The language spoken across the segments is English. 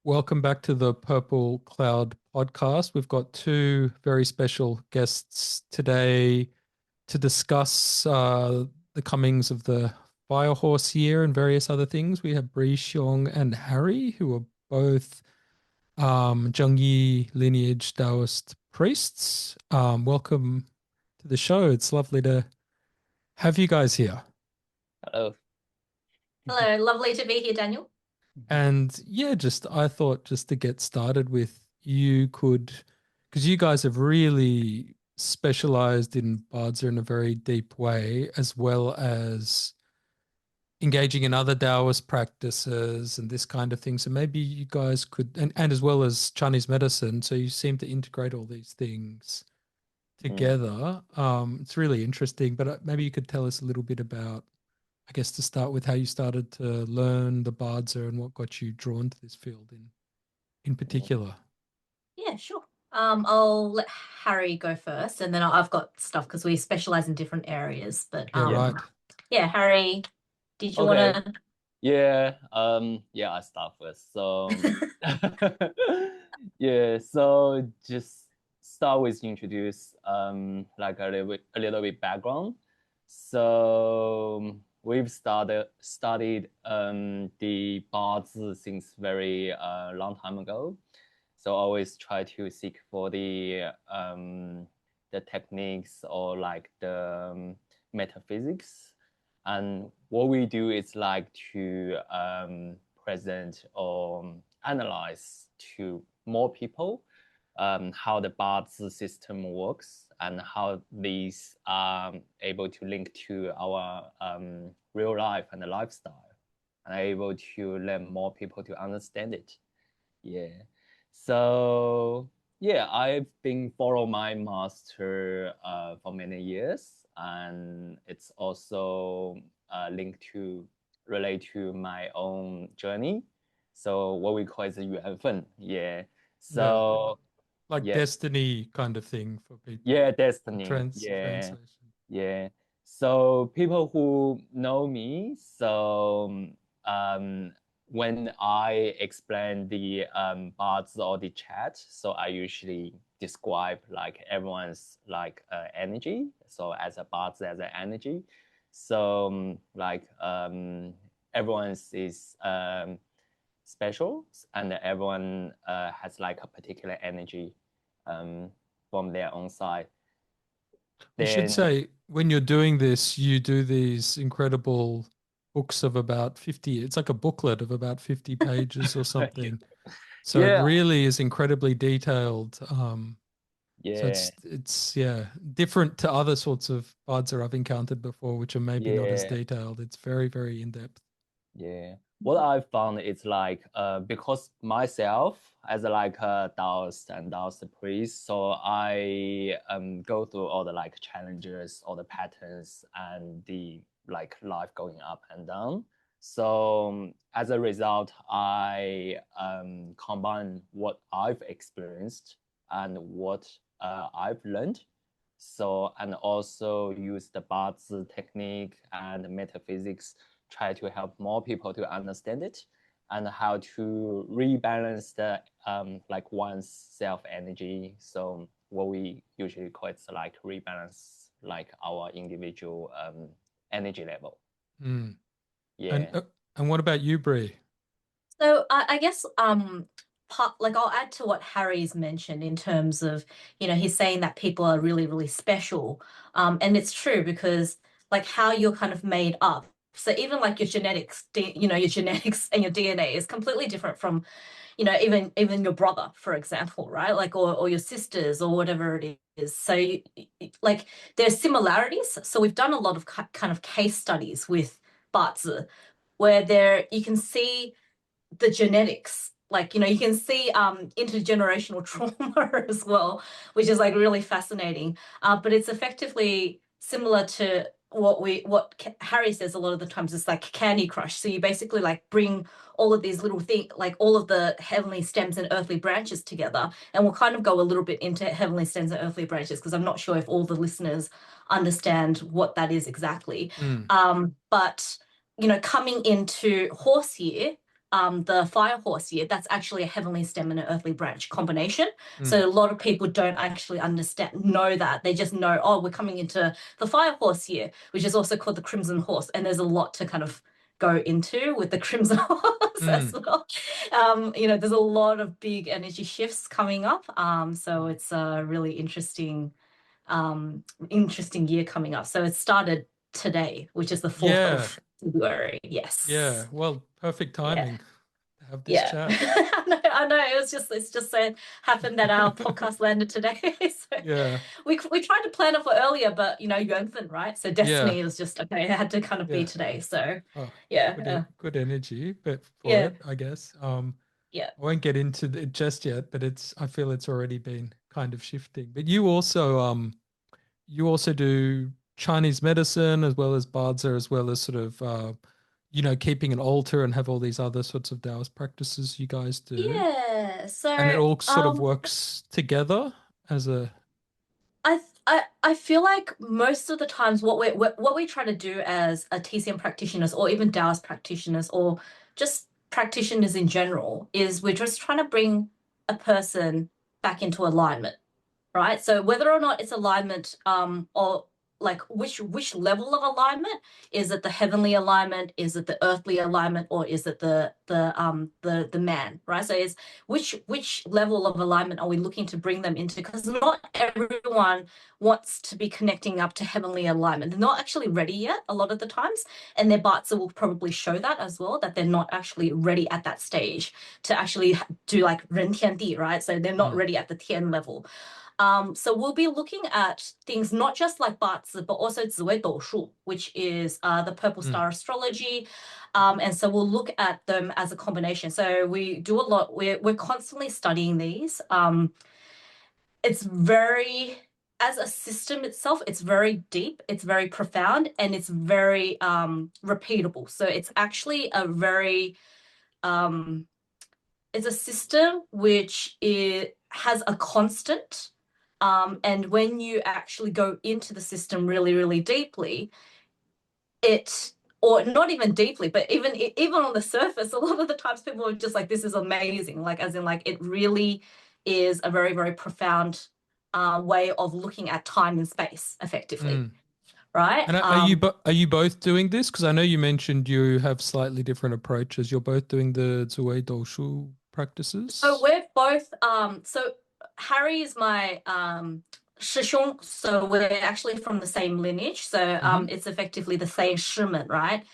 Welcome back to the Purple Cloud podcast. We've got two very special guests today to discuss the comings of the Fire Horse year and various other things. We have Bree Xiong and Harry, who are both Zhengyi lineage Daoist priests. Welcome to the show. It's lovely to have you guys here. Hello. Hello, lovely to be here, Daniel. And yeah, just I thought just to get started with, you could, because you guys have really specialized in Bazi in a very deep way, as well as engaging in other Taoist practices and this kind of thing. So maybe you guys could, and as well as Chinese medicine. So you seem to integrate all these things Mm. together. It's really interesting, but maybe you could tell us a little bit about, I guess, to start with, how you started to learn the Bardsa and what got you drawn to this field in Yeah. particular. Yeah, sure. I'll let Harry go first, and then I've got stuff because we specialize in different areas. But Yeah, right. yeah, Harry, did you want Okay. to? Yeah, I start first. So yeah, so just start with introduce like a little bit background. So we've studied the Bazi since very long time ago. So always try to seek for the techniques or like the metaphysics. And what we do is like to present or analyze to more people how the Bazi system works and how these are able to link to our real life and the lifestyle, and are able to let more people to understand it. Yeah. So yeah, I've been follow my master for many years, and it's also linked to relate to my own journey. So what we call is a 缘分. Yeah. Yeah, So like yeah, destiny kind of thing for people. yeah, The destiny. Yeah, translation. yeah. So people who know me, so um, when I explain the parts or the chat, so I usually describe like everyone's like energy. So as a parts as an energy, so like everyone's is special, and everyone has like a particular energy um, from their own side. We should Then say, when you're doing this, you do these incredible books of about 50, it's like a booklet of about 50 pages or thank you. something. So it Yeah, really is incredibly detailed. So yeah, it's yeah, different to other sorts of buds that I've encountered before, which are maybe not as yeah, detailed. It's very, very in depth. yeah. What I found is like because myself as a, like a Taoist and Taoist priest, so I go through all the like challenges, all the patterns, and the like life going up and down. So as a result, I combine what I've experienced and what I've learned. So and also use the Bazi technique and metaphysics, try to help more people to understand it and how to rebalance the like one's self energy. So what we usually call it's like rebalance like our individual energy level. Mm. And Yeah. uh, and what about you, Brie? So I guess like I'll add to what Harry's mentioned in terms of, he's saying that people are really, really special. And it's true because like how you're kind of made up. So even like your genetics, your genetics and your DNA is completely different from, even your brother, for example, right? Like or your sisters or whatever it is. So like there's similarities. So we've done a lot of kind of case studies with Bazi where there you can see the genetics, like you can see intergenerational trauma as well, which is like really fascinating, but it's effectively similar to what Harry says a lot of the times. It's like Candy Crush, so you basically like bring all of these little things, like all of the heavenly stems and earthly branches together, and we'll kind of go a little bit into heavenly stems and earthly branches because I'm not sure if all the listeners understand what that is exactly. Mm. But coming into horse year, the fire horse year, that's actually a heavenly stem and an earthly branch combination. Mm. So a lot of people don't actually know that. They just know, oh, we're coming into the fire horse year, which is also called the crimson horse. And there's a lot to kind of go into with the crimson horse as well. There's a lot of big energy shifts coming up. So it's a really interesting year coming up. So it started today, which is the 4th of February. Yes. Yeah. Well, perfect timing to have this chat. I know. It's just so happened that our podcast landed today. So we tried to plan it for earlier, but Yuanfen, right? So destiny was just okay. It had to kind of be today. So good energy, but for it, I guess. Yeah. I won't get into it just yet, but I feel it's already been kind of shifting. But you also do Chinese medicine as well as Bazi, as well as sort of keeping an altar and have all these other sorts of Taoist practices you guys do. Yeah. So and it all sort of works together as a. I feel like most of the times what we try to do as a TCM practitioners or even Taoist practitioners or just practitioners in general is we're just trying to bring a person back into alignment, right? So whether or not it's alignment, or like which level of alignment, is it the heavenly alignment, is it the earthly alignment, or is it the man, right? So it's which level of alignment are we looking to bring them into? Because not everyone wants to be connecting up to heavenly alignment. They're not actually ready yet a lot of the times, and their Bazi will probably show that as well, that they're not actually ready at that stage to actually do like Ren Tian Di, right? So they're not ready at the Tian level. So we'll be looking at things not just like Bazi, but also Ziwei Doushu, which is the purple star astrology. And so we'll look at them as a combination. So we do a lot. We're constantly studying these. It's very, as a system itself, it's very deep, it's very profound, and it's very repeatable. So it's actually a very it's a system which has a constant. And when you actually go into the system really, really deeply, or not even deeply, but even on the surface, a lot of the times people are just like, this is amazing. Like, as in, like, it really is a very, very profound way of looking at time and space effectively. Right. And are you both doing this? Because I know you mentioned you have slightly different approaches. You're both doing the Zui Doshu practices. So we're both. So Harry is my Shishong, so we're actually from the same lineage. So it's effectively the same Shimen, right?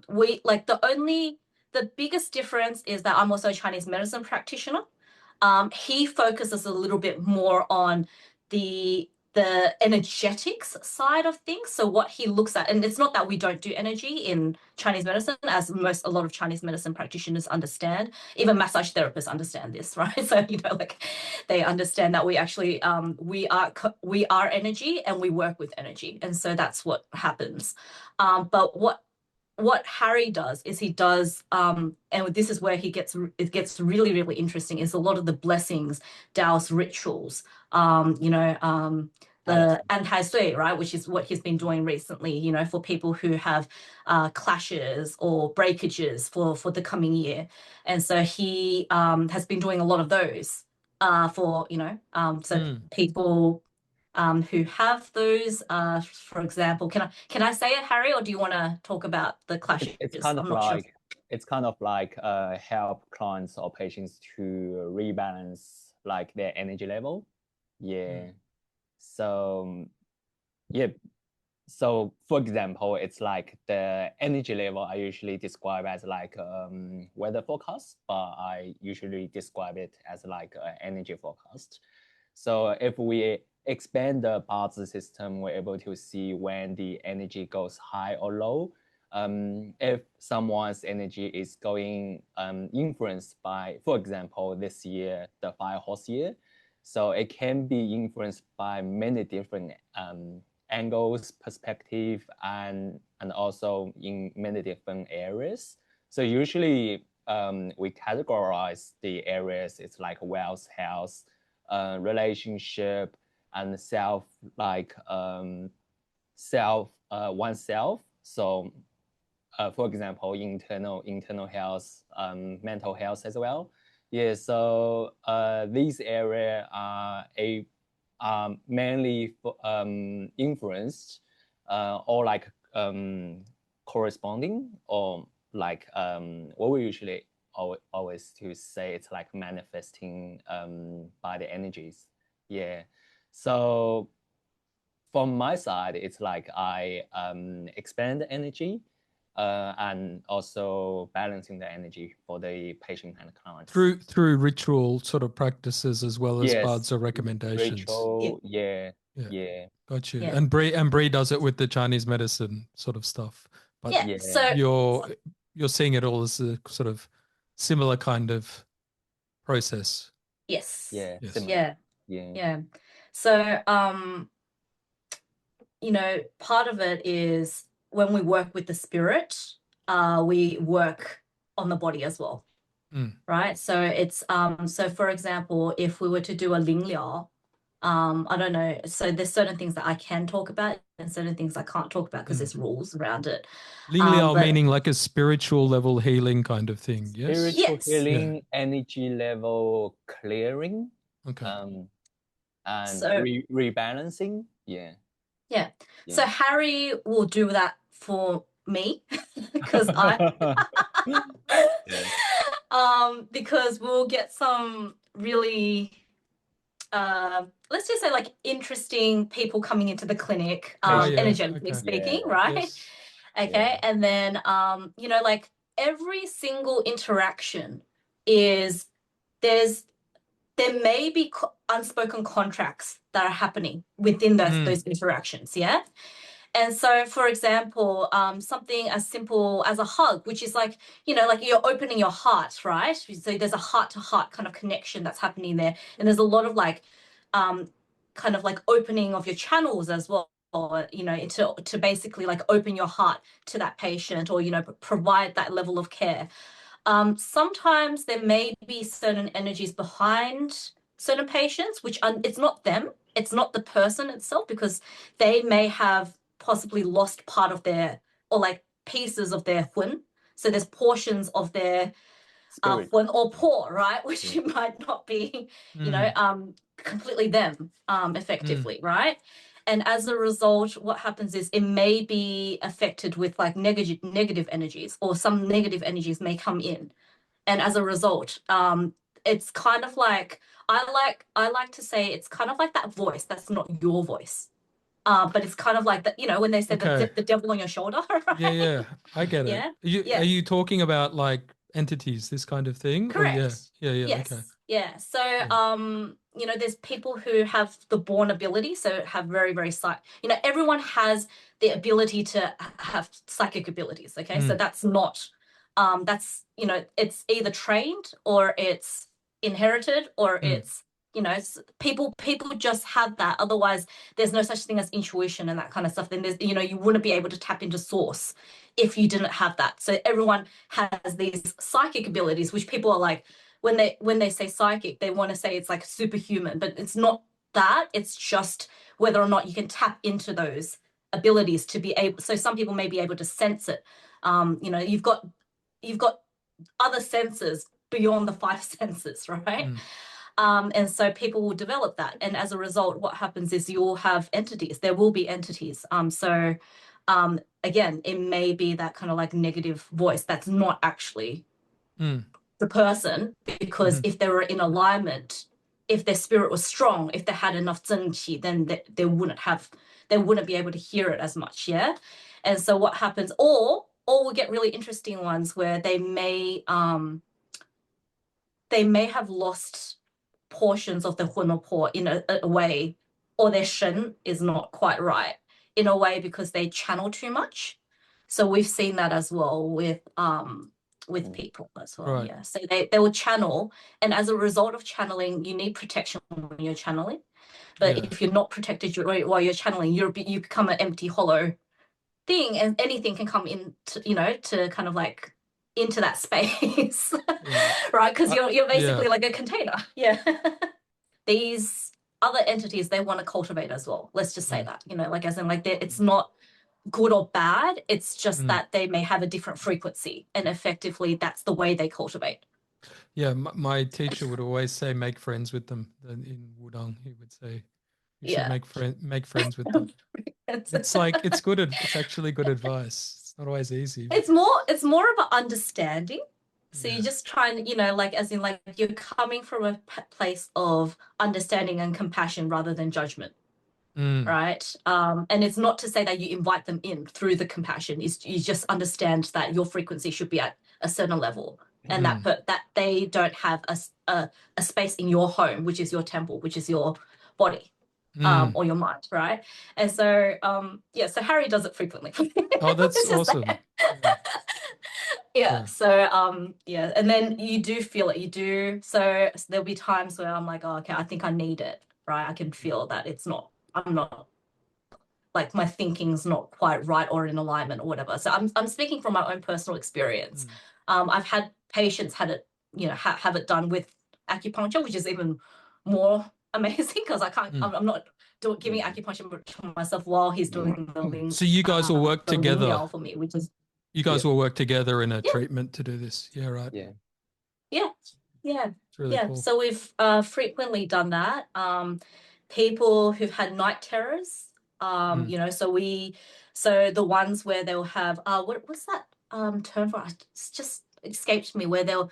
We like the biggest difference is that I'm also a Chinese medicine practitioner. He focuses a little bit more on the energetics side of things. So what he looks at, and it's not that we don't do energy in Chinese medicine, as a lot of Chinese medicine practitioners understand. Even massage therapists understand this, right? So like they understand that we actually we are energy and we work with energy, and so that's what happens. But what Harry does is he does, and this is where it gets really, really interesting, is a lot of the blessings, Taoist rituals, the anti-sui, right, which is what he's been doing recently, for people who have clashes or breakages for the coming year. And so he has been doing a lot of those for, people who have those, for example, can I say it, Harry, or do you want to talk about the clashes? It's kind of like help clients or patients to rebalance like their energy level. So so for example, it's like the energy level I usually describe as like weather forecast, but I usually describe it as like an energy forecast. So if we expand the Bazi system, we're able to see when the energy goes high or low. If someone's energy is going influenced by, for example, this year, the fire horse year, so it can be influenced by many different angles, perspective, and also in many different areas. So usually we categorize the areas. It's like wealth, health, relationship, and self, like oneself. So for example, internal health, mental health as well. Yeah, so these areas are mainly influenced or like corresponding, or like what we usually always to say, it's like manifesting by the energies. Yeah, so from my side, it's like I expand the energy and also balancing the energy for the patient and clients. Through ritual sort of practices as well as Yes, buds or recommendations. ritual, yeah. Got you. Yeah. And Bree does it with the Chinese medicine sort of stuff. But Yeah. Yeah. So you're seeing it all as a sort of similar kind of process. yes. Yeah, Yes. similar. Yeah. Yeah. So you know, part of it is when we work with the spirit, we work on the body as well. Right? So it's so for example, if we were to do a Ling Liao, I don't know, so there's certain things that I can talk about and certain things I can't talk about because there's rules around it. Ling Liao but- meaning like a spiritual level healing kind of thing. Yes. Spiritual Yes. healing, energy level clearing, Okay. and So- rebalancing. Yeah. Yeah. Yeah. So Harry will do that for me because because we'll get some really let's just say like interesting people coming into the clinic, energetically speaking, right? Yes. Okay. And then you know, like every single interaction is there may be unspoken contracts that are happening within those interactions. Yeah. And so, for example, something as simple as a hug, which is like, you know, like you're opening your heart, right? So there's a heart-to-heart kind of connection that's happening there. And there's a lot of like, kind of like opening of your channels as well, or, you know, to basically like open your heart to that patient, or, you know, provide that level of care. Sometimes there may be certain energies behind certain patients, which it's not them, it's not the person itself, because they may have possibly lost part of their, or like pieces of their hun. So there's portions of their hun or po, right? Which might not be, you know, completely them effectively, right? And as a result, what happens is it may be affected with like negative energies, or some negative energies may come in. And as a result, it's kind of like, I like to say it's kind of like that voice that's not your voice. But it's kind of like that, you know, when they say the devil on your shoulder, right? Yeah, I get it. Are you talking about like entities, this kind of thing? Correct. Or Yes. Okay. Yeah. So, you know, there's people who have the born ability, so have very, very you know, everyone has the ability to have psychic abilities. Okay. So that's not, that's, you know, it's either trained or it's inherited, or it's, you know, people just have that. Otherwise, there's no such thing as intuition and that kind of stuff. Then there's, you know, you wouldn't be able to tap into source if you didn't have that. So everyone has these psychic abilities, which people are like, when they say psychic, they want to say it's like superhuman, but it's not that. It's just whether or not you can tap into those abilities to be able. So some people may be able to sense it. You know, you've got other senses beyond the five senses, right? And so people will develop that, and as a result, what happens is you'll have entities. There will be entities. So again, it may be that kind of like negative voice that's not actually the person, because if they were in alignment, if their spirit was strong, if they had enough zhen qi, then they wouldn't be able to hear it as much. Yeah. And so what happens, or we'll get really interesting ones where they may have lost portions of the hun or po in a way, or their shen is not quite right in a way because they channel too much. So we've seen that as well with people as well. Right. Yeah. So they will channel, and as a result of channeling, you need protection when you're channeling. But if you're not protected while you're channeling, you become an empty, hollow thing, and anything can come in to, you know, to kind of like into that space. Right? Because you're basically like a container. Yeah. These other entities, they want to cultivate as well. Let's just say that, you know, like as in like it's not good or bad. It's just that they may have a different frequency, and effectively that's the way they cultivate. Yeah, my teacher would always say, make friends with them. In Wudang, he would say, you should make friends with them. It's like, it's good. It's actually good advice. It's not always easy. It's more of an understanding. So you're just trying, like, as in, like, you're coming from a place of understanding and compassion rather than judgment. Right. And it's not to say that you invite them in through the compassion. You just understand that your frequency should be at a certain level, and that they don't have a space in your home, which is your temple, which is your body, or your mind, right? And so so Harry does it frequently. Oh, that's awesome. So and then you do feel it. You do. So there'll be times where I'm like, oh, okay, I think I need it, right? I can feel that I'm not, like, my thinking's not quite right or in alignment or whatever. So I'm speaking from my own personal experience. I've had patients have it done with acupuncture, which is even more amazing because I can't. I'm not giving acupuncture to myself while he's doing the ling. So you guys will work together for me, which is you guys will work together in a treatment to do this. Yeah, right. Yeah. It's really cool. So we've frequently done that. People who've had night terrors, so the ones where they'll have what's that term for it? It's just escaped me, where they'll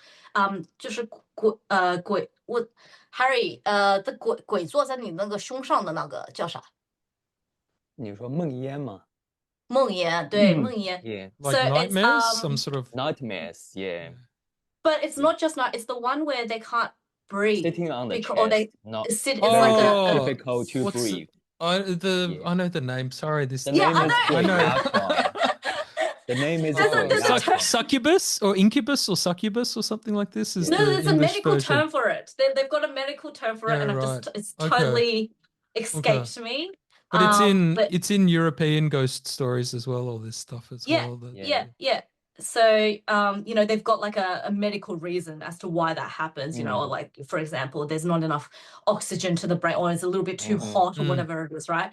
就是鬼我 Harry 的鬼坐在你那个胸上的那个叫啥？你说梦魇吗？梦魇，对，梦魇。Yeah. Like So nightmares, it's, some sort of nightmares. Yeah. But it's not just it's the one where they can't breathe. Sitting on the chest. Or they not sit. It's like difficult to what's breathe. I know the name. Sorry, this. The name is I know. The name is succubus or incubus or succubus or something like this. Is no, the there's English a medical version. term for it. They've got a medical term for it, and it's totally escaped me. But it's in European ghost stories as well. All this stuff as well. Yeah. So they've got like a medical reason as to why that happens. Or like, for example, there's not enough oxygen to the brain, or it's a little bit too hot, or whatever it is, right?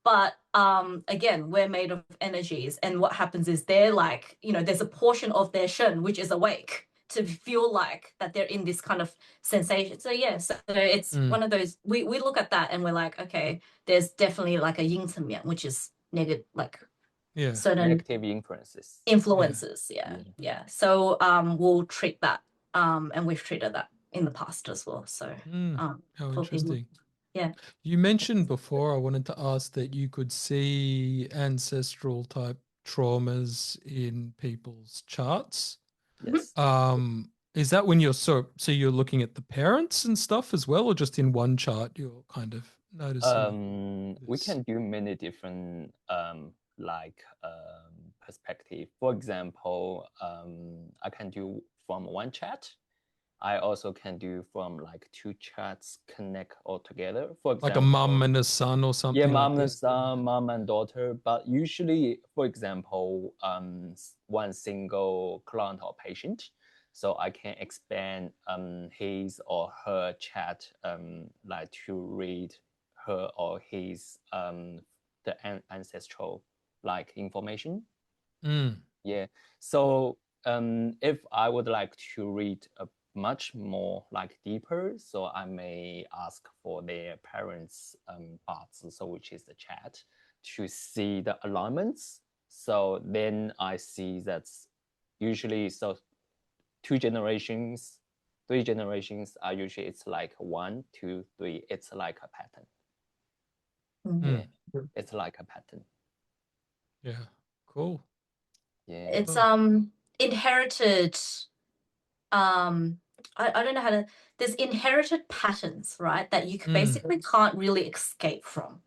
But again, we're made of energies, and what happens is they're like, there's a portion of their shen which is awake to feel like that they're in this kind of sensation. So so it's one of those, we look at that and we're like, okay, there's definitely like a yin mian, which is negative, like certain negative influences. So we'll treat that, and we've treated that in the past as well. So how interesting. Yeah. You mentioned before, I wanted to ask that you could see ancestral type traumas in people's charts. Yes. Is that when you're so you're looking at the parents and stuff as well, or just in one chart you're kind of noticing? We can do many different perspective. For example, I can do from one chart. I also can do from like two charts connect all together. For example, like a mom and a son or something. Yeah, mom like and son, mom and daughter. But usually, for example, one single client or patient, so I can expand his or her chart like to read her or his the ancestral like information. Yeah. So if I would like to read a much more like deeper, so I may ask for their parents' parts, so which is the chat, to see the alignments. So then I see that's usually 2 generations, 3 generations are usually it's like 1, 2, 3. It's like a pattern. Yeah, it's like a pattern. Yeah, cool. Yeah, it's inherited. I don't know how to. There's inherited patterns, right, that you basically can't really escape from.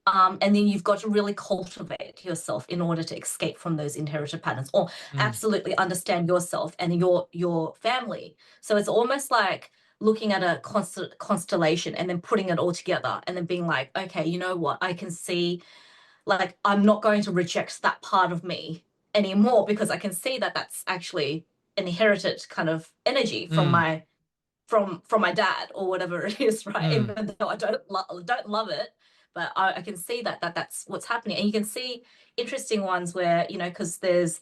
And then you've got to really cultivate yourself in order to escape from those inherited patterns, or absolutely understand yourself and your family. So it's almost like looking at a constellation and then putting it all together and then being like, okay, you know what? I can see, like, I'm not going to reject that part of me anymore, because I can see that that's actually an inherited kind of energy from my from my dad or whatever it is, right? Even though I don't love it, but I can see that's what's happening. And you can see interesting ones where, you know, because there's,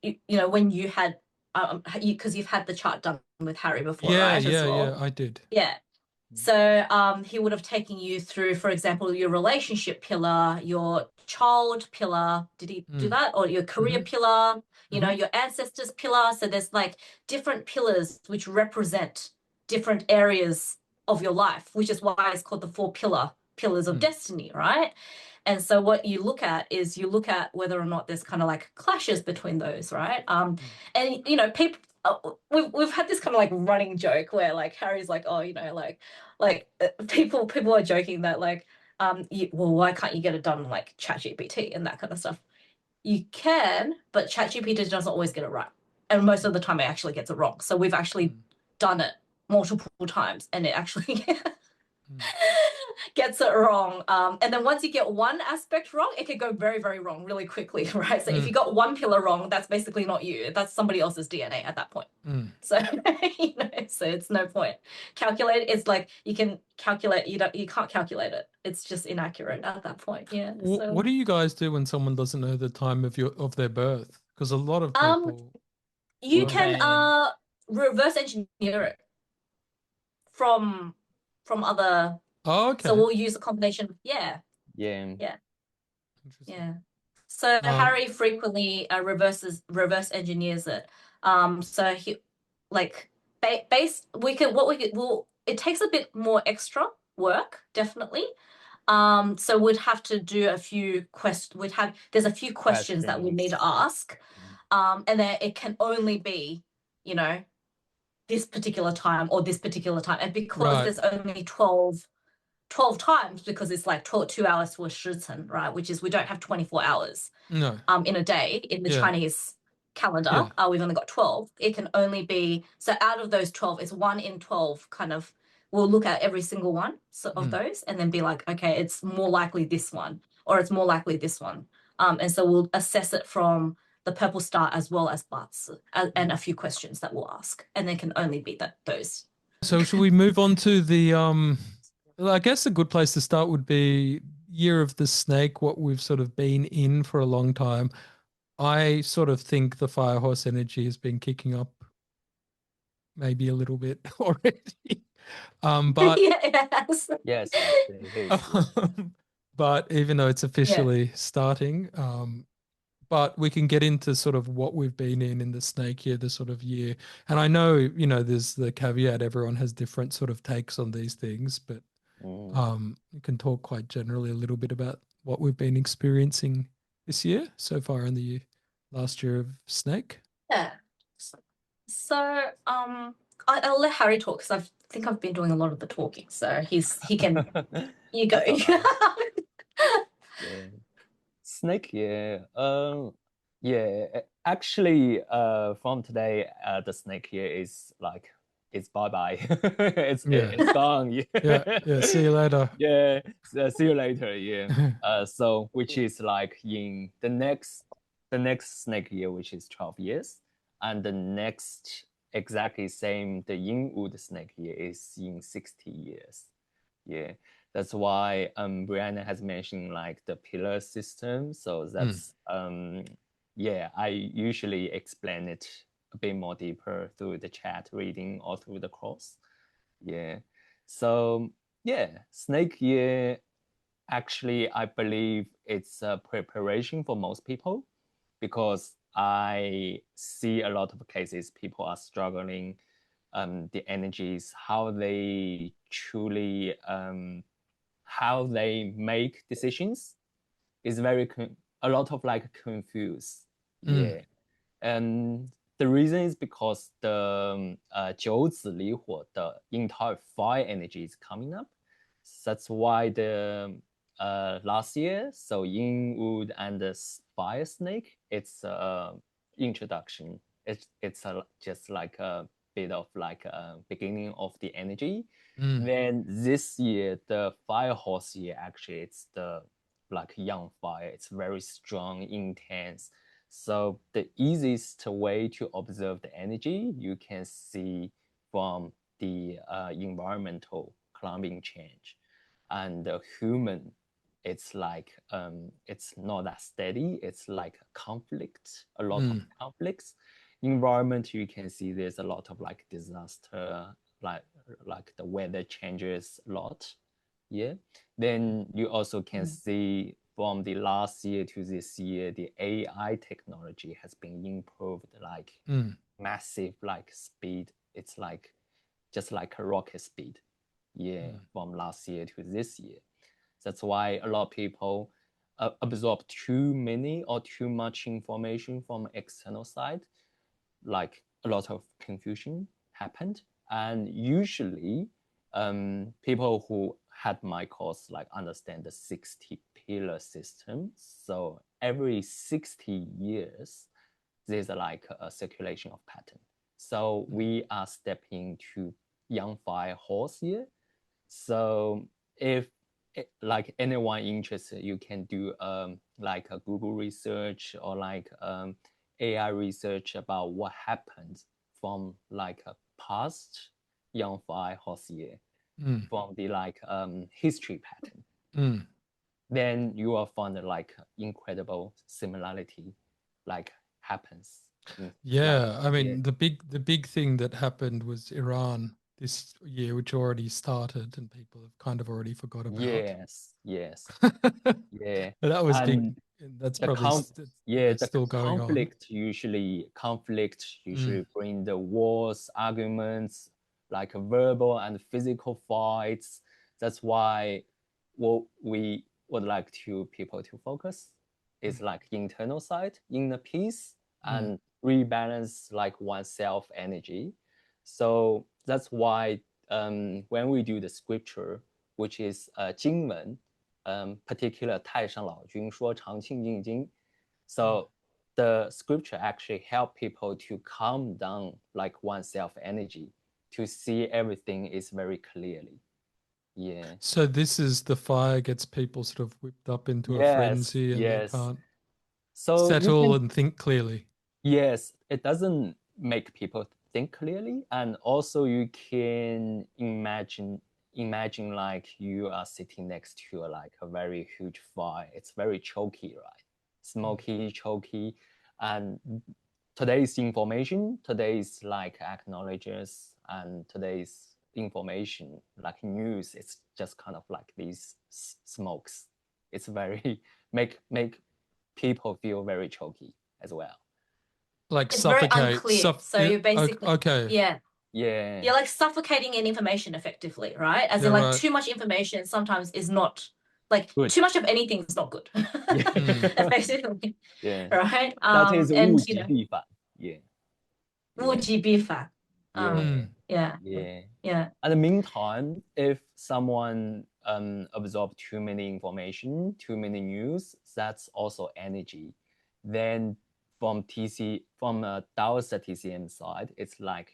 you know, when you had, because you've had the chart done with Harry before, Yeah, right? As yeah, well. yeah, I did. Yeah. So he would have taken you through, for example, your relationship pillar, your child pillar. Did he do that? Or your career pillar, you know, your ancestors pillar. So there's like different pillars which represent different areas of your life, which is why it's called the pillars of destiny, right? And so what you look at is you look at whether or not there's kind of like clashes between those, right? And you know, people, we've had this kind of like running joke where like Harry's like, oh, you know, people are joking that like, well, why can't you get it done like ChatGPT and that kind of stuff? You can, but ChatGPT doesn't always get it right, and most of the time it actually gets it wrong. So we've actually done it multiple times, and it actually gets it wrong. And then once you get one aspect wrong, it can go very, very wrong really quickly, right? So if you got one pillar wrong, that's basically not you. That's somebody else's DNA at that point. So you know, so it's no point. Calculate, it's like you can calculate, you can't calculate it. It's just inaccurate at that point. Yeah. So What do you guys do when someone doesn't know the time of their birth? Because a lot of people you We can can, reverse engineer it from other. Oh, So okay. we'll use a combination. Yeah. yeah. Yeah. Interesting. Yeah. So Harry frequently reverse engineers it. So he like base we can what we could well it takes a bit more extra work, definitely. So we'd have to do a few there's a few questions that we need to ask. And then it can only be, you know, this particular time or this particular time. And because Right. there's only 12 times, because it's like 2 hours to a shiten, right? Which is we don't have 24 hours No. in a day in the Yeah. Chinese calendar. Yeah. We've only got 12. It can only be, so out of those 12, it's 1 in 12 kind of, we'll look at every single one of those and then be like, okay, it's more likely this one or it's more likely this one. And so we'll assess it from the purple star as well as Butts and a few questions that we'll ask, and they can only be those. So should we move on to the well, I guess a good place to start would be Year of the Snake, what we've sort of been in for a long time. I sort of think the fire horse energy has been kicking up maybe a little bit already. But Yes. Yes, actually, it is. but even though it's officially starting, but we can get into sort of what we've been in the snake year, the sort of year. And I know, you know, there's the caveat, everyone has different sort of takes on these things, but you can talk quite generally a little bit about what we've been experiencing this year so far in the last year of snake. Yeah. So I'll let Harry talk because I think I've been doing a lot of the talking. So he can you go. That's all right. Yeah. Snake year. Yeah. Actually, from today, the snake year is like it's bye bye. it's Yeah. it's gone. Yeah. Yeah. See you later. Yeah. See you later. Yeah. So which is like in the next snake year, which is 12 years, and the next exactly same the Yingwood snake year is in 60 years. Yeah. That's why Brianna has mentioned like the pillar system. So that's yeah, I usually explain it a bit more deeper through the chat reading or through the course. Yeah. So yeah, snake year actually I believe it's a preparation for most people because I see a lot of cases people are struggling the energies, how they truly how they make decisions is very a lot of like confused. Yeah. And the reason is because the 九子离火 the entire fire energy is coming up. That's why the last year, so Yingwood and the fire snake, it's introduction. It's just like a bit of like a beginning of the energy. Then this year, the fire horse year, actually, it's the like young fire. It's very strong, intense. So the easiest way to observe the energy you can see from the environmental climate change. and the human, it's like it's not that steady. It's like conflict, a lot of conflicts. Environment, you can see there's a lot of like disaster, like the weather changes a lot. Yeah. Then you also can see from the last year to this year, the AI technology has been improved like massive like speed. It's like just like a rocket speed. Yeah, from last year to this year. That's why a lot of people absorb too many or too much information from external side. Like a lot of confusion happened, and usually people who had my course like understand the 60 pillar system. So every 60 years there's like a circulation of pattern. So we are stepping to young fire horse year. So if like anyone interested, you can do like a Google research or like AI research about what happened from like a past young fire horse year from the like history pattern. Then you will find like incredible similarity like happens. Yeah, Like, I mean the big thing that happened was Iran this year, which already started and people have kind of already forgot about. yes, yeah. That was big. And That's the probably the still going on. conflict usually bring the wars, arguments, like verbal and physical fights. That's why what we would like to people to focus is like internal side, inner peace, and rebalance like oneself energy. So that's why when we do the scripture, which is 经文, particular 太上老君说常清静经. So the scripture actually help people to calm down like oneself energy, to see everything is very clearly. Yeah. So this is the fire gets people sort of whipped up into a frenzy and they can't So you settle can, and think clearly. yes, it doesn't make people think clearly, and also you can imagine like you are sitting next to like a very huge fire. It's very choky, right? Smoky, choky, and today's information, today's like acknowledges, and today's information like news, it's just kind of like these smokes. It's very make people feel very choky as well. Like It's very suffocate. unclear. So you're basically okay. Yeah. Yeah. You're like suffocating in information effectively, right? As in like too much information sometimes is not like good. Too much of anything is not good. Basically. Yeah. Right. That is And 物极必反. Yeah. 物极必反. Yeah. Yeah. Yeah. Yeah. At the meantime, if someone absorb too many information, too many news, that's also energy. Then from Daoist TCM side, it's like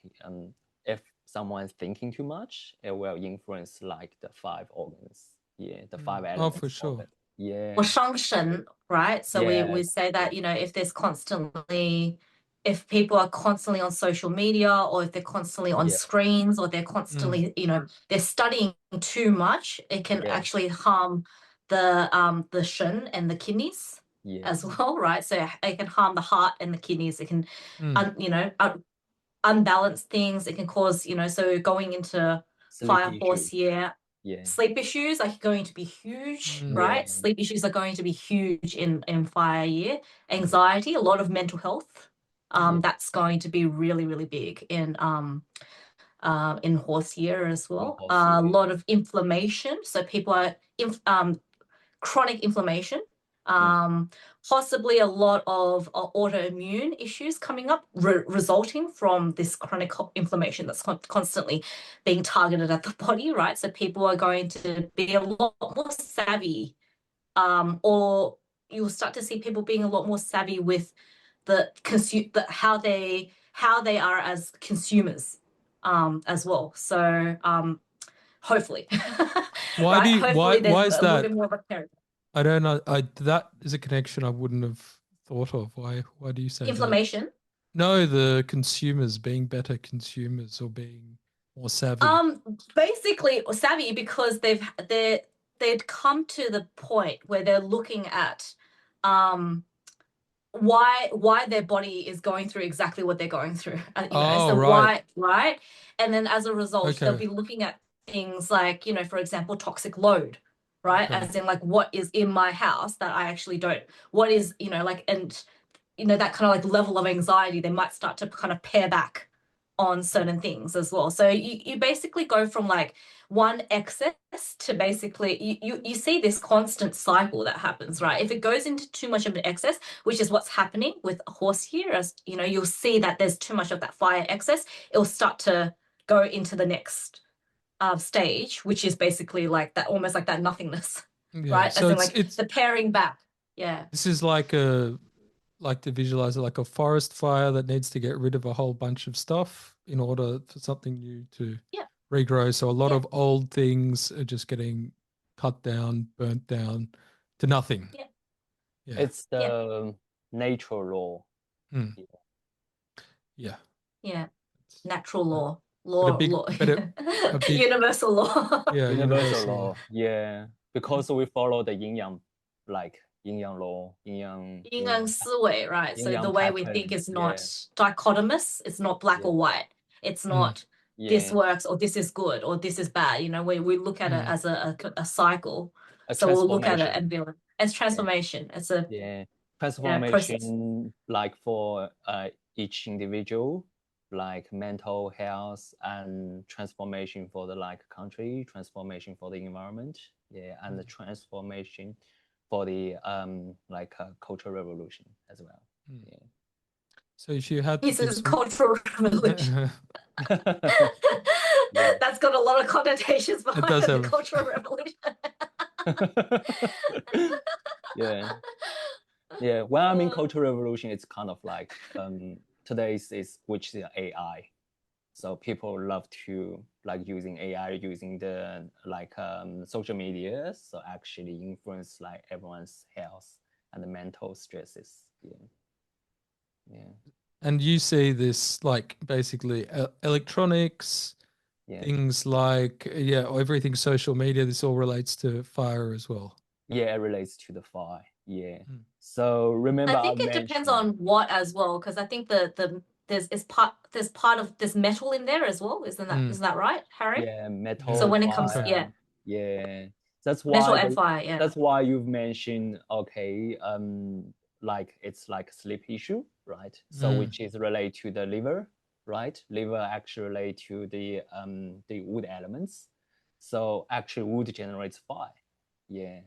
if someone's thinking too much, it will influence like the 5 organs. Yeah, the 5 elements. Oh, for sure. Organ. Yeah. Or 伤神, right? So we Yes. say that, if people are constantly on social media, or if they're constantly on screens, or they're constantly, they're studying too much, it can actually harm the shin and the kidneys as well, right? So it can harm the heart and the kidneys. It can, unbalance things. It can cause, so going into fire horse year, sleep issues are going to be huge, right? Sleep issues are going to be huge in fire year. Anxiety, a lot of mental health. That's going to be really, really big in horse year as well. A lot of inflammation. So people are chronic inflammation. Possibly a lot of autoimmune issues coming up, resulting from this chronic inflammation that's constantly being targeted at the body, right? So people are going to be a lot more savvy, or you'll start to see people being a lot more savvy with how they are as consumers, as well. So hopefully, why is a that? little bit more of a parity. I don't know. That is a connection I wouldn't have thought of. Why do you say inflammation? That? No, the consumers being better consumers or being more savvy. Basically savvy because they'd come to the point where they're looking at why their body is going through exactly what they're going through. Oh, so right. right? And then as a result, they'll Okay. be looking at things like, for example, toxic load, right? Okay. As in like what is in my house that I actually don't, what is, and that kind of like level of anxiety, they might start to kind of pare back on certain things as well. So you basically go from like one excess to basically you see this constant cycle that happens, right? If it goes into too much of an excess, which is what's happening with a horse here, as you'll see that there's too much of that fire excess, it'll start to go into the next stage, which is basically like that, almost like that nothingness, Yeah. right? So As in like it's the paring back. Yeah. this is like to visualize it like a forest fire that needs to get rid of a whole bunch of stuff in order for something new to Yeah. regrow. So a lot Yeah. of old things are just getting cut down, burnt down to nothing. Yeah. Yeah. It's the natural law. Hmm. Yeah. Yeah. Natural But, law. but a Law, big, law. but a big, Universal law. yeah, Universal universal law. law. Yeah. Because we follow the yin yang, like yin yang law, Yin and sui, right? yin So the yang way we think pattern. is not Yeah. dichotomous. It's not black Yeah. or white. It's Mm. not this Yeah. works or this is good or this is bad. We look at it Mm. as a cycle. A So we'll look at it transformation. and be like, it's transformation. It's a process. Transformation, like for each individual, like mental health, and transformation for the like country, transformation for the environment, and the transformation for the cultural revolution as well. Mm. Yeah. So if you had to This give is some, cultural revolution. Yeah. That's got a lot of connotations behind does it, the have- cultural revolution. Yeah. Yeah, when I mean cultural revolution, it's kind of like today's is which is AI. So people love to like using AI, using the social media, so actually influence like everyone's health and the mental stresses. Yeah. Yeah. and you see this like basically electronics, Yeah. things like, yeah, everything social media, this all relates to fire as well. Yeah, it relates to the fire. Yeah. Mm. So remember I I think it depends mentioned, on what as well, because I think there's part of this metal in there as well. Isn't that right, Harry? yeah, So metal, when it comes, Okay. fire. Yeah. That's metal why and fire, yeah. that's why you've mentioned, okay, like it's like a sleep issue, right? So Mm. which is related to the liver, right? Liver actually relate to the wood elements. So actually wood generates fire. Yeah.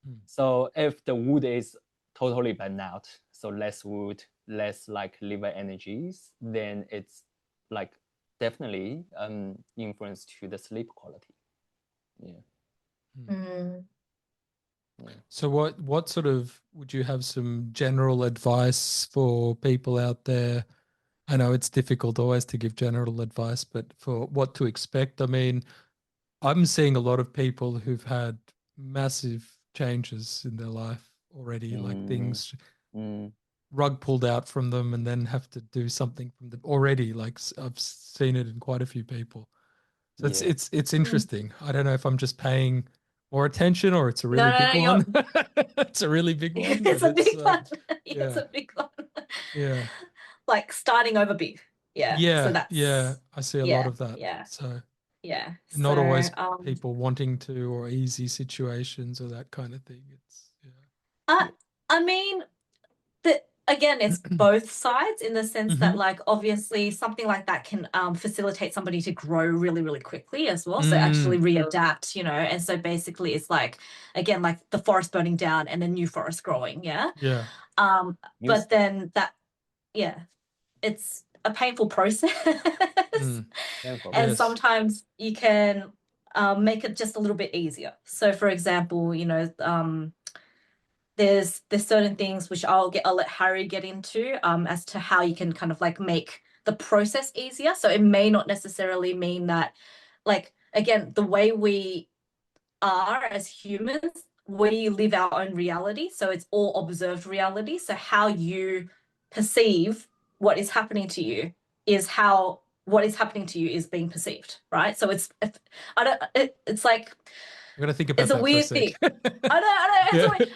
Mm. So if the wood is totally burned out, so less wood, less like liver energies, then it's like definitely influence to the sleep quality. Yeah. Mm. Yeah. So what sort of would you have some general advice for people out there? I know it's difficult always to give general advice, but for what to expect, I mean, I'm seeing a lot of people who've had massive changes in their life already, like things Mm. rug pulled out from them and then have to do something from them already. Like I've seen it in quite a few people. So Yeah. it's interesting. I don't know if I'm just paying more attention or it's a No, really big no, one. It's a really big one, it's but a big one. yeah, It's a big one. yeah, Like starting over big. Yeah. So yeah. that's I see a lot of that. yeah. So Yeah. not So always people wanting to or easy situations or that kind of thing. It's I mean, again, it's both sides in the sense that, Mhm. like, obviously something like that can facilitate somebody to grow really, really quickly as well. So Mm. actually readapt, and so basically it's like, again, like the forest burning down and a new forest growing. Yeah. Yeah. But then yeah, it's a painful process. Mm. And Yes. sometimes you can make it just a little bit easier. So for example, there's certain things which I'll let Harry get into as to how you can kind of like make the process easier. So it may not necessarily mean that, like, again, the way we are as humans, we live our own reality. So it's all observed reality. So how you perceive what is happening to you is how what is happening to you is being perceived, right? So it's like I'm gonna think about It's a that for a weird sec. thing. I know. It's Yeah. a weird,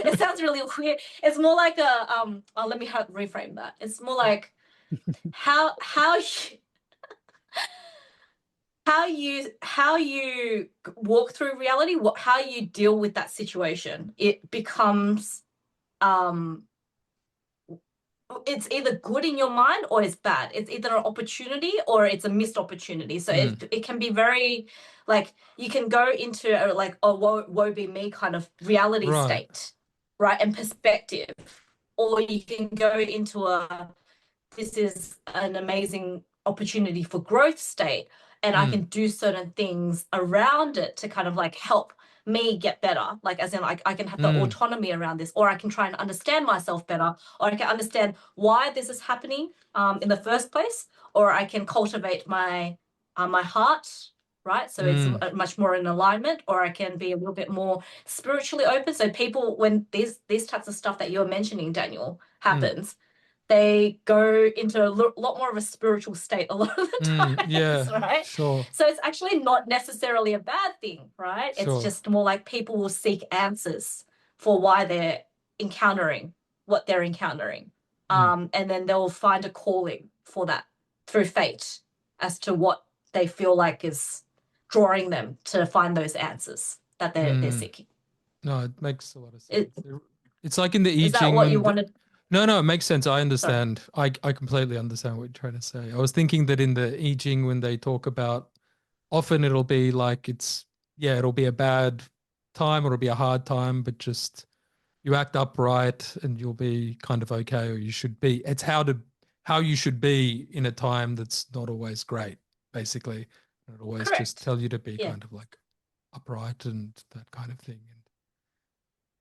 it sounds really weird. It's more like a let me reframe that. It's more like how you, how you walk through reality, how you deal with that situation. It becomes it's either good in your mind or it's bad. It's either an opportunity or it's a missed opportunity. So it can be very like you can go into a like a woe be me kind of reality state, right? And perspective. Or you can go into a this is an amazing opportunity for growth state and I can do certain things around it to kind of like help me get better, like as in like I can have the autonomy around this, or I can try and understand myself better, or I can understand why this is happening in the first place, or I can cultivate my my heart, right? So it's much more in alignment, or I can be a little bit more spiritually open. So people, when these types of stuff that you're mentioning, Daniel, happens, they go into a lot more of a spiritual state a lot of the times, right? Sure. So it's actually not necessarily a bad thing, right? Sure. It's just more like people will seek answers for why they're encountering what they're encountering. And then they'll find a calling for that through fate as to what they feel like is drawing them to find those answers that they're seeking. No, it makes a lot of sense. It's like in the I Is that Ching. what you wanted? No, it makes sense. I Sorry. understand. I completely understand what you're trying to say. I was thinking that in the I Ching, when they talk about, often it'll be like it'll be a bad time or it'll be a hard time, but just you act upright and you'll be kind of okay, or you should be. It's how you should be in a time that's not always great, basically. And it always just tell you to be kind of like upright and that kind of thing. And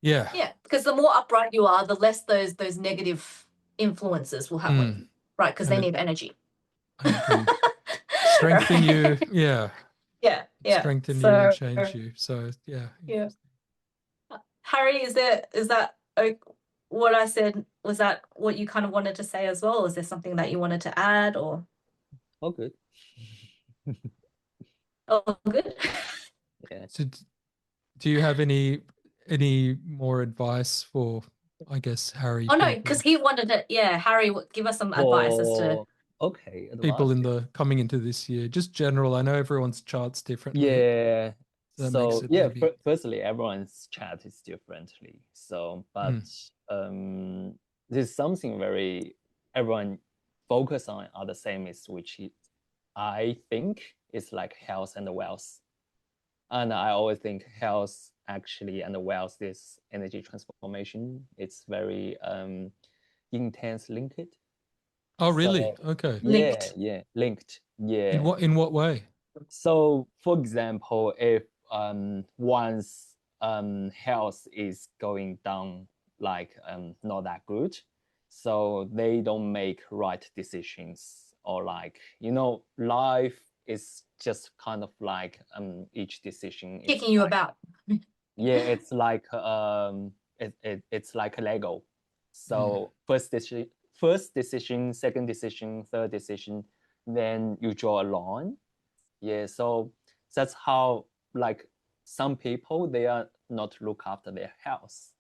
yeah. Yeah, because the more upright you are, the less those negative influences will have on you, right? Because they need energy. I agree. Strengthen you, yeah. Yeah. Strengthen you and change you. So yeah. Yeah. Harry, is that what I said? Was that what you kind of wanted to say as well? Is there something that you wanted to add, or? Oh, good. Oh, good. Yeah. So do you have any more advice for, I guess, Harry? Oh no, because he wanted to. Yeah, Harry, give us some advice as to. Okay, people in the coming into this year, just general. I know everyone's charts differently. Yeah. So that makes it maybe. Firstly, everyone's chart is differently. So, but there's something very everyone focus on are the same is which I think is like health and wealth. And I always think health actually and wealth, this energy transformation, it's very intense linked. Oh, really? So, okay. Linked. Yeah, linked. Yeah. In what way? So, for example, if one's health is going down, like not that good, so they don't make right decisions, or like life is just kind of like each decision is Kicking you like, about. yeah, it's like it's like a Lego. So first decision, second decision, third decision, then you draw a line. Yeah, so that's how like some people they are not look after their health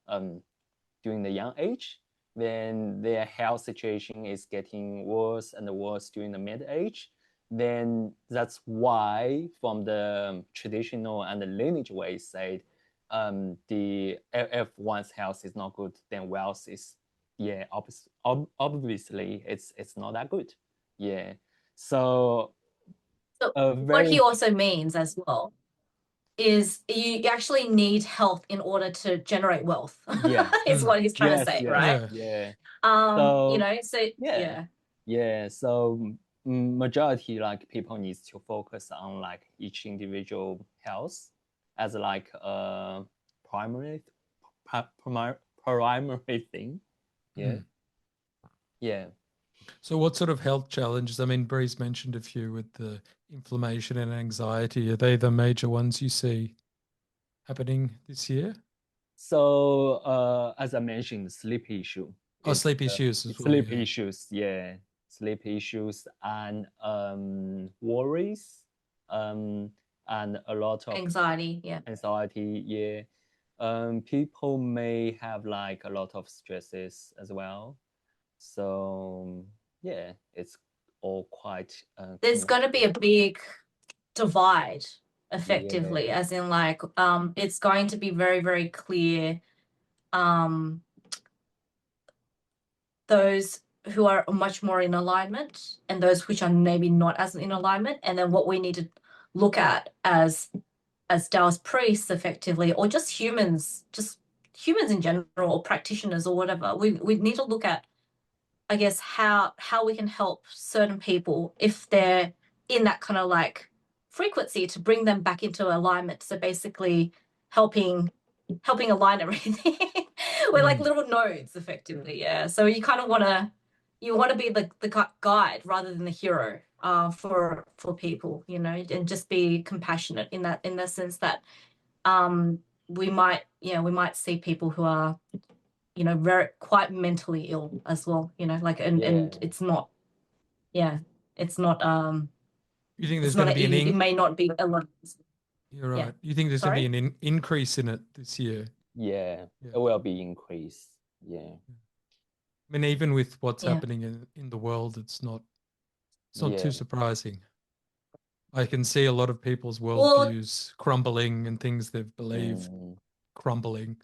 during the young age. Then their health situation is getting worse and worse during the mid age. Then that's why from the traditional and the lineage way said the if one's health is not good, then wealth is obviously it's not that good. Yeah. So What he also means as well is you actually need health in order to generate wealth. Yeah. Is what he's trying to say, right? Yeah. So yeah. So majority like people needs to focus on like each individual health as like a primary thing. Yeah. Yeah. So what sort of health challenges? I mean, Bree's mentioned a few with the inflammation and anxiety. Are they the major ones you see happening this year? So as I mentioned, sleep issue. Oh, sleep issues as well. Sleep issues, yeah. Sleep issues and worries. and a lot of Anxiety, yeah. anxiety. Yeah. People may have like a lot of stresses as well. So yeah, it's all quite There's going to be a big divide, effectively, yeah. as in like it's going to be very, very clear those who are much more in alignment and those which are maybe not as in alignment. And then what we need to look at as Taoist priests, effectively, or just humans in general, or practitioners or whatever, we need to look at, I guess, how we can help certain people if they're in that kind of like frequency, to bring them back into alignment. So basically helping align everything. We're like little nodes, effectively. Yeah. So you kind of want to be the guide rather than the hero for people, you know, and just be compassionate in the sense that we might see people who are, you know, very quite mentally ill as well, you know, like and it's not it's not You think it's there's not going to be it may not be a lot. You're right. Yeah. You think there's going Sorry? to be an increase in it this year? Yeah, Yeah. it will be increased. Yeah. I mean, even with what's Yeah. happening in the world, it's not Yeah. too surprising. I can see a lot of people's Well, worldviews crumbling and things they've believed crumbling.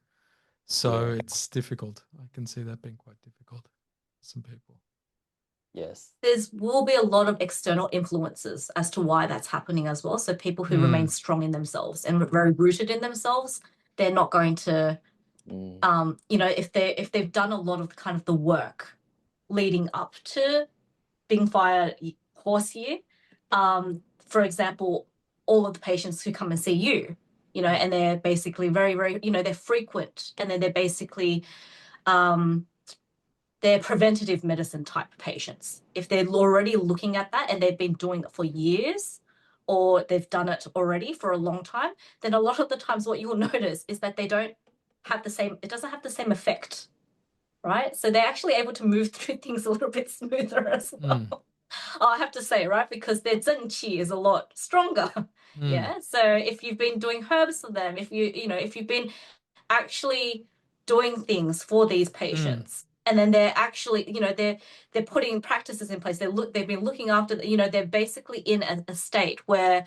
So Yeah. it's difficult. I can see that being quite difficult for some people. Yes. will be a lot of external influences as to why that's happening as well. So people who remain strong in themselves and very rooted in themselves, they're not going to, you know, if they've done a lot of kind of the work leading up to Bing Fire Horse Year, for example, all of the patients who come and see you, you know, and they're basically very, very, you know, they're frequent, and then they're basically they're preventative medicine type patients. If they're already looking at that and they've been doing it for years, or they've done it already for a long time, then a lot of the times what you'll notice is that they don't have it doesn't have the same effect, right? So they're actually able to move through things a little bit smoother as well. I have to say, right? Because their Zhen Qi is a lot stronger. Yeah. So if you've been doing herbs for them, if you've been actually doing things for these patients, and then they're actually, you know, they're putting practices in place. They've been looking after, you know, they're basically in a state where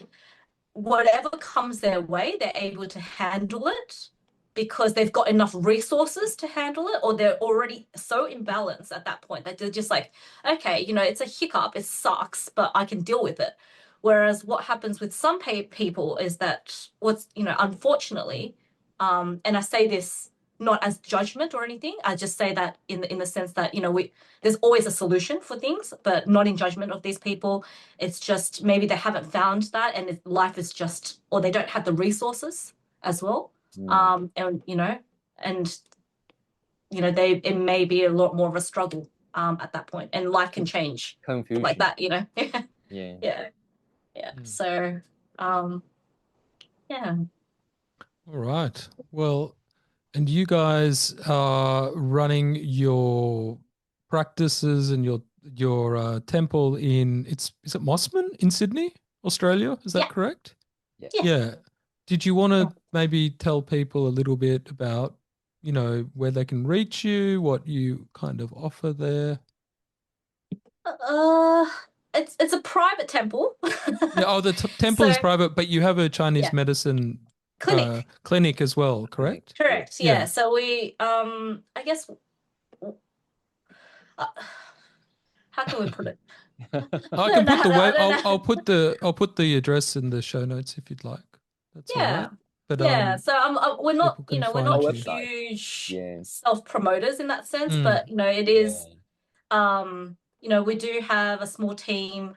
whatever comes their way, they're able to handle it because they've got enough resources to handle it, or they're already so imbalanced at that point that they're just like, okay, you know, it's a hiccup, it sucks, but I can deal with it. Whereas what happens with some people is that unfortunately, and I say this not as judgment or anything, I just say that in the sense that, you know, there's always a solution for things, but not in judgment of these people. It's just maybe they haven't found that, and life is just, or they don't have the resources as well. And it may be a lot more of a struggle at that point, and life can change Confusion. like that, you know. Yeah. So yeah. All right. Well, and you guys are running your practices and your temple is it Mossman in Sydney, Australia? Is that correct? Yeah. Did you want to maybe tell people a little bit about, you know, where they can reach you, what you kind of offer there? It's a private temple. Yeah. Oh, the temple is private, but you have a Chinese medicine clinic as well, correct? Correct. Yeah. So we, I guess, how can we put it? I can put the web. I'll put the address in the show notes if you'd like. That's all right. But so we're not, people can we're not find you. huge self-promoters in that sense, but you know, it is, you know, we do have a small team.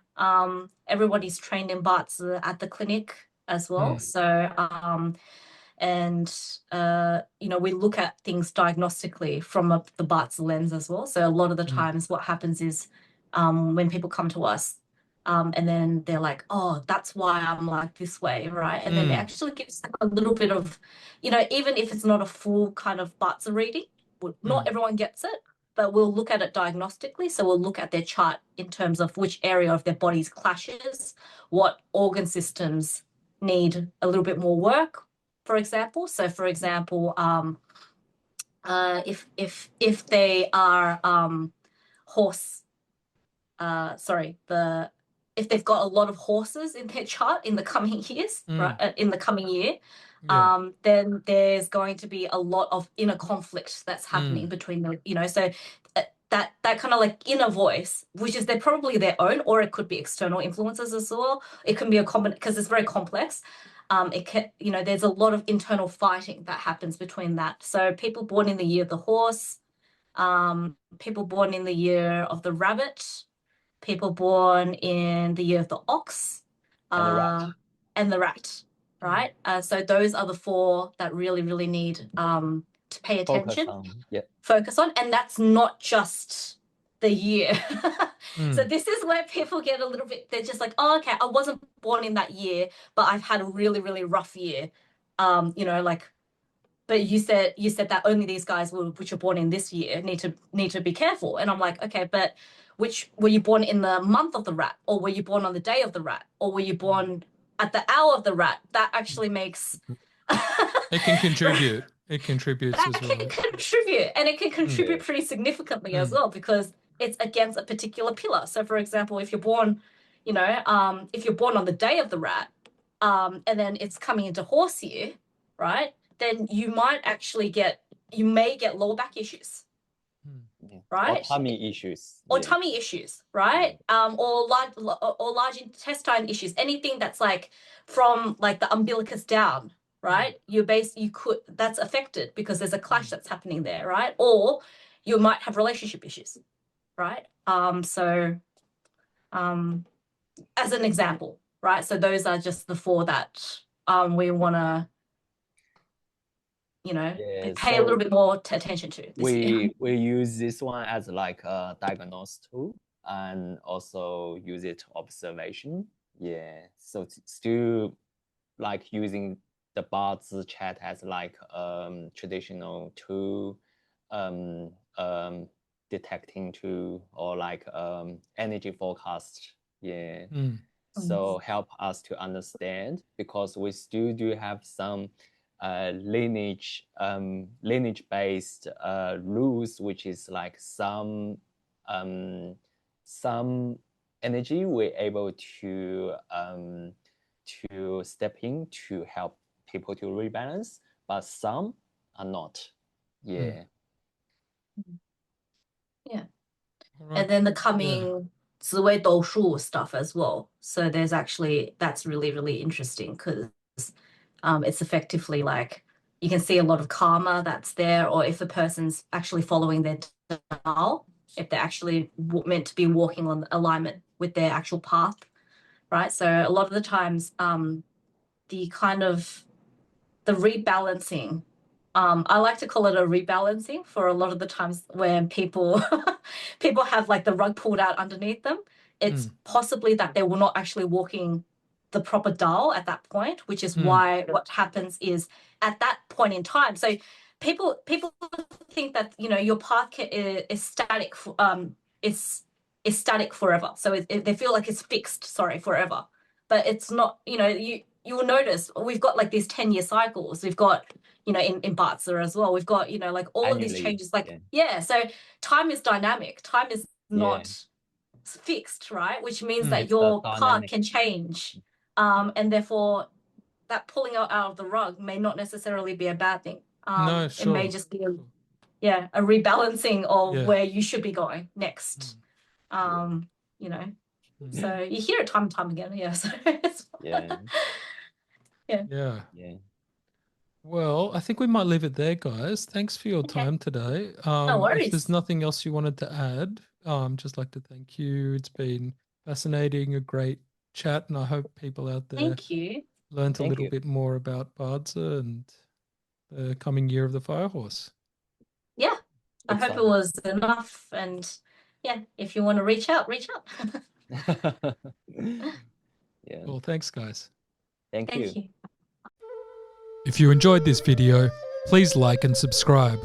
Everybody's trained in Bazi at the clinic as well. So and you know, we look at things diagnostically from the Bazi lens as well. So a lot of the times what happens is when people come to us and then they're like, oh, that's why I'm like this way, right? And then it actually gives a little bit of, you know, even if it's not a full kind of Bazi reading, not everyone gets it, but we'll look at it diagnostically. So we'll look at their chart in terms of which area of their bodies clashes, what organ systems need a little bit more work, for example. So for example, if they are horse if they've got a lot of horses in their chart in the coming years, right? In the coming year, then there's going to be a lot of inner conflict that's happening between the, so that kind of like inner voice, which is they're probably their own, or it could be external influences as well. It can be a common, because it's very complex. It can, there's a lot of internal fighting that happens between that. So people born in the year of the horse, people born in the year of the rabbit, people born in the year of the ox, and the rat, right? So those are the 4 that really, really need to pay attention, focus on, and that's not just the year. So this is where people get a little bit, they're just like, oh, okay, I wasn't born in that year, but I've had a really, really rough year. But you said that only these guys which are born in this year need to be careful. And I'm like, okay, but which were you born in the month of the rat, or were you born on the day of the rat, or were you born at the hour of the rat? That actually makes it can contribute. It contributes as well. It can contribute, and it can contribute pretty significantly as well, because it's against a particular pillar. So for example, if you're born, if you're born on the day of the rat, and then it's coming into horse year, right? Then you may get lower back issues, right? Or tummy issues. Or tummy issues, right? Or large intestine issues. Anything that's like from like the umbilicus down, right? That's affected because there's a clash that's happening there, right? Or you might have relationship issues, right? As an example, right? So those are just the 4 that we want to pay a little bit more attention to this year. We use this one as like a diagnostic tool, and also use it observation. So still like using the Bazi chat as like traditional tool, detecting tool, or like energy forecast. So help us to understand, because we still do have some lineage based rules, which is like some energy we're able to step in to help people to rebalance, but some are not. Right. Right. And then the coming 紫微斗数 stuff as well. So that's really, really interesting, because it's effectively like you can see a lot of karma that's there, or if a person's actually following their Tao, if they're actually meant to be walking on alignment with their actual path, right? So a lot of the times, the rebalancing, I like to call it a rebalancing, for a lot of the times when people have like the rug pulled out underneath them. It's possibly that they were not actually walking the proper dial at that point, which is why what happens is at that point in time. So people think that your path is static. Is static forever. So they feel like it's fixed. Forever, but it's not. You will notice we've got like these 10-year cycles. We've got in Bazi as well. We've got like all of these changes. Like so time is dynamic. Time is not fixed, right? Which means that your path can change. And therefore that pulling out of the rug may not necessarily be a bad thing. No, sure. It may just be a rebalancing of where you should be going next. So you hear it time and time again. So Well, I think we might leave it there, guys. Thanks for your time today. No worries. If there's nothing else you wanted to add, just like to thank you. It's been fascinating, a great chat, and I hope people out there learned a little bit more about Bazi and the coming year of the Fire Horse. I hope it was enough, and if you want to reach out. Well, thanks, guys. Thank you. If you enjoyed this video, please like and subscribe.